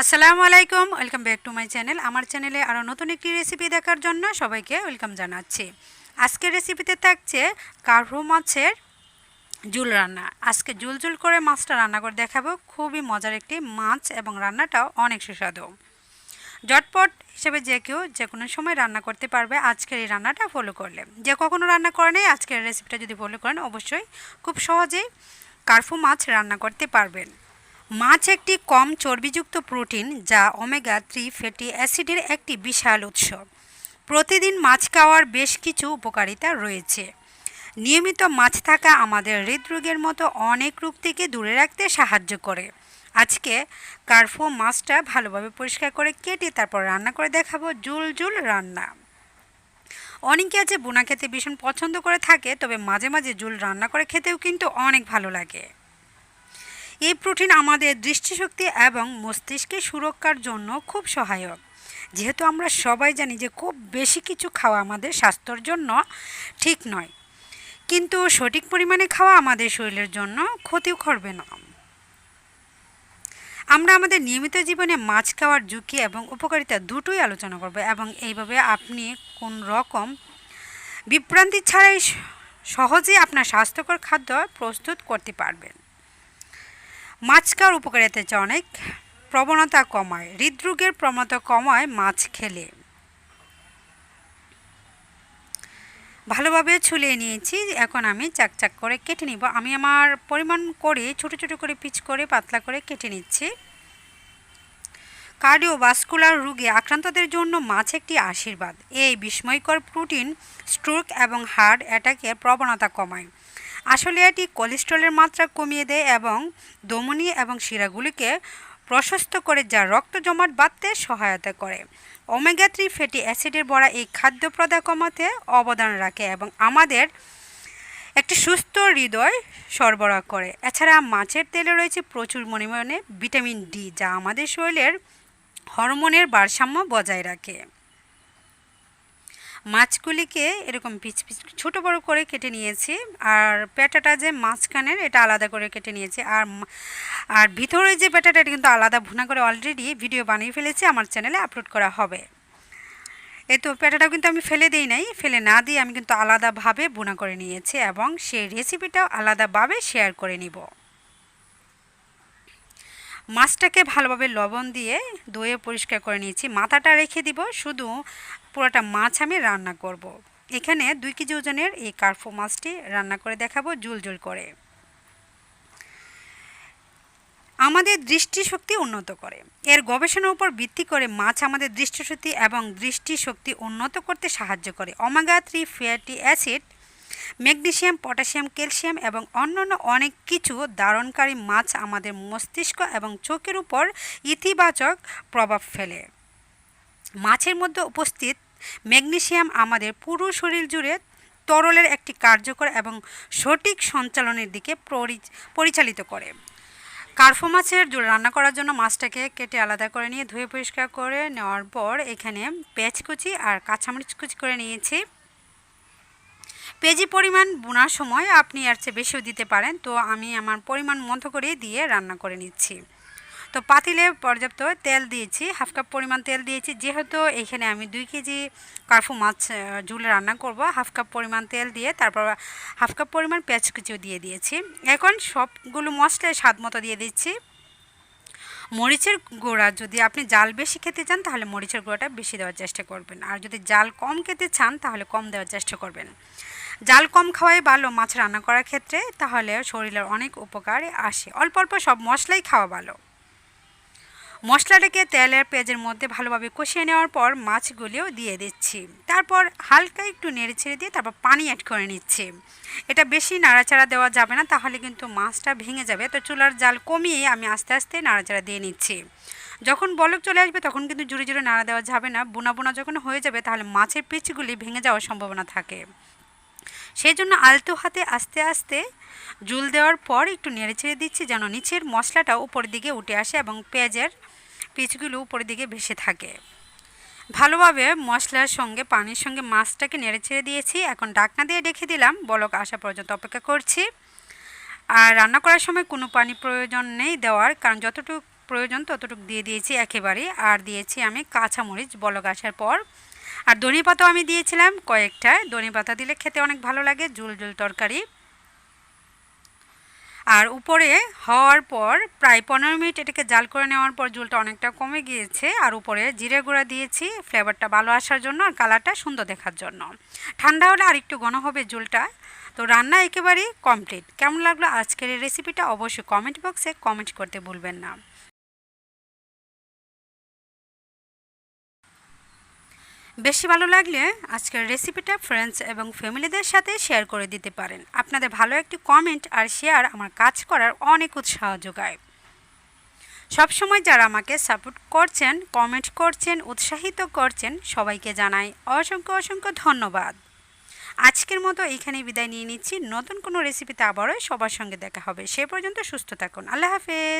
আসসালামু আলাইকুম, welcome back to my channel. আমার চ্যানেলে আরও নতুন একটি রেসিপি দেখার জন্য সবাইকে ওয়েলকাম জানাচ্ছি। আজকের রেসিপিতে থাকছে কার্ভো মাছের ঝুল রান্না। আজকে ঝুল ঝুল করে মাছটা রান্না করে দেখাবো। খুবই মজার একটি মাছ এবং রান্নাটাও অনেক সুস্বাদু। ঝটপট হিসেবে যে কেউ যে কোনো সময় রান্না করতে পারবে আজকের এই রান্নাটা ফলো করলে। যে কখনো রান্না করে নেই, আজকের রেসিপিটা যদি ফলো করেন অবশ্যই খুব সহজেই কার্ভো মাছ রান্না করতে পারবেন। মাছ একটি কম চর্বিযুক্ত প্রোটিন যা ওমেগা 3 ফ্যাটি অ্যাসিডের একটি বিশাল উৎস। প্রতিদিন মাছ খাওয়ার বেশ কিছু উপকারিতা রয়েছে। নিয়মিত মাছ থাকা আমাদের হৃদরোগের মতো অনেক রোগ থেকে দূরে রাখতে সাহায্য করে। আজকে কার্ভো মাছটা ভালোভাবে পরিষ্কার করে কেটে তারপর রান্না করে দেখাবো ঝুল ঝুল রান্না। অনেকে আছে বোনা খেতে ভীষণ পছন্দ করে থাকে, তবে মাঝে মাঝে ঝুল রান্না করে খেতেও কিন্তু অনেক ভালো লাগে। এই প্রোটিন আমাদের দৃষ্টিশক্তি এবং মস্তিষ্কের সুরক্ষার জন্য খুব সহায়ক। যেহেতু আমরা সবাই জানি যে খুব বেশি কিছু খাওয়া আমাদের স্বাস্থ্যের জন্য ঠিক নয়, কিন্তু সঠিক পরিমাণে খাওয়া আমাদের শরীরের জন্য ক্ষতিও করবে না। আমরা আমাদের নিয়মিত জীবনে মাছ খাওয়ার ঝুঁকি এবং উপকারিতা দুটোই আলোচনা করব, এবং এইভাবে আপনি কোন রকম বিভ্রান্তি ছাড়াই সহজেই আপনার স্বাস্থ্যকর খাদ্য প্রস্তুত করতে পারবেন। মাছ খাওয়ার উপকারিতা হচ্ছে অনেক। প্রবণতা কমায়, হৃদরোগের প্রবণতা কমায় মাছ খেলে। ভালোভাবে ছুলিয়ে নিয়েছি, এখন আমি চাকচাক করে কেটে নিব। আমি আমার পরিমাণ করে ছোট ছোট করে পিচ করে পাতলা করে কেটে নিচ্ছি। কার্ডিওভাস্কুলার রোগে আক্রান্তদের জন্য মাছ একটি আশীর্বাদ। এই বিস্ময়কর প্রোটিন স্ট্রোক এবং হার্ট অ্যাটাকের প্রবণতা কমায়। আসলে এটি কোলেস্টেরলের মাত্রা কমিয়ে দেয় এবং ধমনী এবং শিরাগুলিকে প্রশস্ত করে, যা রক্ত জমাট বাঁধতে সহায়তা করে। ওমেগা 3 ফ্যাটি অ্যাসিডের ভরা এই খাদ্য প্রদাহ কমাতে অবদান রাখে এবং আমাদের একটি সুস্থ হৃদয় সরবরাহ করে। এছাড়া মাছের তেলে রয়েছে প্রচুর পরিমাণে ভিটামিন ডি, যা আমাদের শরীরের হরমোনের ভারসাম্য বজায় রাখে। মাছগুলিকে এরকম পিচ পিচ ছোটো বড়ো করে কেটে নিয়েছি, আর পেটাটা যে মাঝখানের এটা আলাদা করে কেটে নিয়েছি, আর ভিতরে যে পেটাটা এটা কিন্তু আলাদা ভুনা করে অলরেডি ভিডিও বানিয়ে ফেলেছি, আমার চ্যানেলে আপলোড করা হবে। এই তো পেটাটাও কিন্তু আমি ফেলে দিই নাই, ফেলে না দিয়ে আমি কিন্তু আলাদাভাবে ভুনা করে নিয়েছি এবং সেই রেসিপিটাও আলাদাভাবে শেয়ার করে নিব। মাছটাকে ভালোভাবে লবণ দিয়ে ধুয়ে পরিষ্কার করে নিয়েছি, মাথাটা রেখে দিব, শুধু পুরোটা মাছ আমি রান্না করব। এখানে 2 কেজি ওজনের এই কার্ভো মাছটি রান্না করে দেখাবো ঝুল ঝুল করে। আমাদের দৃষ্টিশক্তি উন্নত করে। এর গবেষণার উপর ভিত্তি করে মাছ আমাদের দৃষ্টিশক্তি এবং দৃষ্টিশক্তি উন্নত করতে সাহায্য করে। Omega 3 fatty acid, magnesium, potassium, calcium এবং অন্যান্য অনেক কিছু ধারণকারী মাছ আমাদের মস্তিষ্ক এবং চোখের উপর ইতিবাচক প্রভাব ফেলে। মাছের মধ্যে উপস্থিত ম্যাগনেসিয়াম আমাদের পুরো শরীর জুড়ে তরলের একটি কার্যকর এবং সঠিক সঞ্চালনের দিকে পরিচালিত করে। কার্ভো মাছের ঝোল রান্না করার জন্য মাছটাকে কেটে আলাদা করে নিয়ে ধুয়ে পরিষ্কার করে নেওয়ার পর এখানে পেঁয়াজ কুচি আর কাঁচামরিচ কুচি করে নিয়েছি। পেঁয়াজি পরিমাণ বোনার সময় আপনি এর চেয়ে বেশিও দিতে পারেন, তো আমি আমার পরিমাণ মতো করে দিয়ে রান্না করে নিচ্ছি। তো পাতিলে পর্যাপ্ত তেল দিয়েছি, হাফ কাপ পরিমাণ তেল দিয়েছি। যেহেতু এখানে আমি 2 কেজি কার্ভো মাছ ঝুল রান্না করব, হাফ কাপ পরিমাণ তেল দিয়ে তারপর হাফ কাপ পরিমাণ পেঁয়াজ কুচিও দিয়ে দিয়েছি। এখন সবগুলো মশলা স্বাদ মতো দিয়ে দিচ্ছি। মরিচের গুঁড়া, যদি আপনি জাল বেশি খেতে চান তাহলে মরিচের গুঁড়াটা বেশি দেওয়ার চেষ্টা করবেন, আর যদি জাল কম খেতে চান তাহলে কম দেওয়ার চেষ্টা করবেন। জাল কম খাওয়াই ভালো মাছ রান্না করার ক্ষেত্রে, তাহলে শরীরের অনেক উপকারে আসে। অল্প অল্প সব মশলাই খাওয়া ভালো। মশলাটাকে তেলের পেঁয়াজের মধ্যে ভালোভাবে কষিয়ে নেওয়ার পর মাছগুলিও দিয়ে দিচ্ছি, তারপর হালকা একটু নেড়ে ছেড়ে দিয়ে তারপর পানি অ্যাড করে নিচ্ছি। এটা বেশি নাড়াচাড়া দেওয়া যাবে না, তাহলে কিন্তু মাছটা ভেঙে যাবে। তো চুলার জাল কমিয়ে আমি আস্তে আস্তে নাড়াচাড়া দিয়ে নিচ্ছি। যখন বলক চলে আসবে তখন কিন্তু জোরে জোরে নাড়া দেওয়া যাবে না, বোনা বোনা যখন হয়ে যাবে তাহলে মাছের পিচগুলি ভেঙে যাওয়ার সম্ভাবনা থাকে। সেই জন্য আলতো হাতে আস্তে আস্তে ঝুল দেওয়ার পর একটু নেড়ে ছেড়ে দিচ্ছি, যেন নিচের মশলাটা উপরের দিকে উঠে আসে এবং পেঁয়াজের পিচগুলো উপরের দিকে ভেসে থাকে। ভালোভাবে মশলার সঙ্গে পানির সঙ্গে মাছটাকে নেড়ে ছেড়ে দিয়েছি। এখন ঢাকনা দিয়ে রেখে দিলাম, বলক আসা পর্যন্ত অপেক্ষা করছি। আর রান্না করার সময় কোনো পানি প্রয়োজন নেই দেওয়ার, কারণ যতটুকু প্রয়োজন ততটুকু দিয়ে দিয়েছি একেবারে। আর দিয়েছি আমি কাঁচামরিচ বলক আসার পর। আর ধনেপাতাও আমি দিয়েছিলাম কয়েকটা। ধনেপাতা দিলে খেতে অনেক ভালো লাগে, ঝুল ঝুল তরকারি। আর উপরে হওয়ার পর প্রায় 15 মিনিট এটাকে জাল করে নেওয়ার পর ঝোলটা অনেকটা কমে গিয়েছে। আর উপরে জিরে গুঁড়া দিয়েছি ফ্লেভারটা ভালো আসার জন্য আর কালারটা সুন্দর দেখার জন্য। ঠান্ডা হলে আর একটু ঘন হবে ঝোলটা। তো রান্না একেবারেই কমপ্লিট। কেমন লাগলো আজকের এই রেসিপিটা অবশ্যই কমেন্ট বক্সে কমেন্ট করতে ভুলবেন না। বেশি ভালো লাগলে আজকের রেসিপিটা ফ্রেন্ডস এবং ফ্যামিলিদের সাথে শেয়ার করে দিতে পারেন। আপনাদের ভালো একটি কমেন্ট আর শেয়ার আমার কাজ করার অনেক উৎসাহ যোগায়। সবসময় যারা আমাকে সাপোর্ট করছেন, কমেন্ট করছেন, উৎসাহিত করছেন, সবাইকে জানাই অসংখ্য অসংখ্য ধন্যবাদ। আজকের মতো এখানেই বিদায় নিয়ে নিচ্ছি। নতুন কোনো রেসিপিতে আবারও সবার সঙ্গে দেখা হবে। সে পর্যন্ত সুস্থ থাকুন। আল্লাহ হাফেজ।